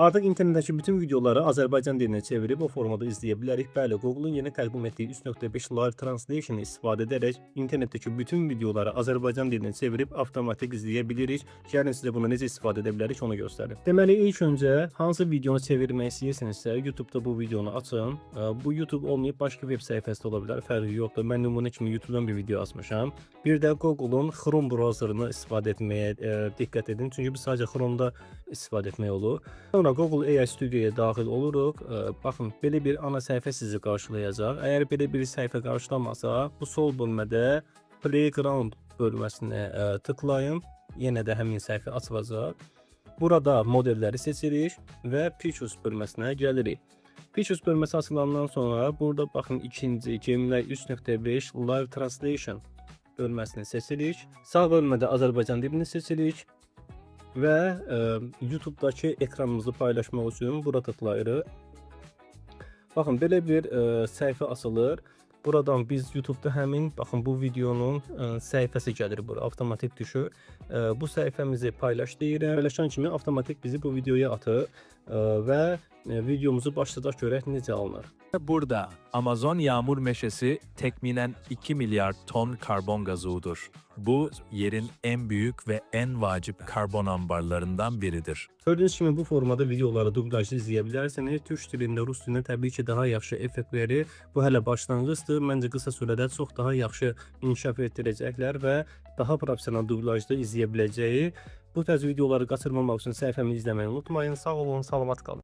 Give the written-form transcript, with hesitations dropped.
Artıq internetdəki bütün videoları Azərbaycan dilinə çevirib o formada izləyə bilərik. Bəli, Google-un yeni təqdim etdiyi 3.5 Live Translation-ı istifadə edərək internetdəki bütün videoları Azərbaycan dilinə çevirib avtomatik izləyə bilirik. Gəlin sizə bunu necə istifadə edə bilərik onu göstərim. Deməli, ilk öncə hansı videonu çevirmək istəyirsinizsə, YouTube-da bu videonu açın. Bu YouTube olmayıb başqa web səhifəsi də ola bilər, fərqi yoxdur. Mən nümunə kimi YouTube-dan bir video açmışam. Bir də Google-un Chrome browserını istifadə etməyə diqqət edin. Çünki biz sadəcə Chrome-da istifadə etmək olur. Sonra Google AI Studio'ya daxil oluruq. Baxın, belə bir ana səhifə sizi qarşılayacaq. Əgər belə bir səhifə qarşılamasa, bu sol bölmədə Playground bölməsinə tıklayın. Yenə də həmin səhifə açılacaq. Burada modelləri seçirik və Pictures bölməsinə gəlirik. Pictures bölməsi açılandan sonra burada baxın ikinci Gemini 3.5 Live Translation bölməsini seçirik. Sağ bölmədə Azərbaycan dilini seçirik. Və YouTube-dakı ekranımızı paylaşmaq üçün bura tıklayırıq. Baxın, belə bir səhifə açılır. Buradan biz YouTube-da həmin, baxın, bu videonun səhifəsi gəlir bura, avtomatik düşür. Bu səhifəmizi paylaş deyirəm. Paylaşan kimi avtomatik bizi bu videoya atır və videomuzu başladaq görək necə alınır. Burada Amazon yağmur meşesi tekminen 2 milyar ton karbon gazıdır. Bu yerin en büyük ve en vacip karbon ambarlarından biridir. Gördüğünüz kimi bu formada videoları dublajlı izləyə bilərsiniz. Türk dilində, rus dilində təbii ki daha yaxşı effekt verir. Bu hələ başlanğıcdır. Məncə qısa sürədə çox daha yaxşı inkişaf etdirəcəklər və daha professional dublajda izləyə biləcəyi. Bu tərz videoları qaçırmamaq üçün səhifəmi izləməyi unutmayın. Sağ olun, salamat qalın.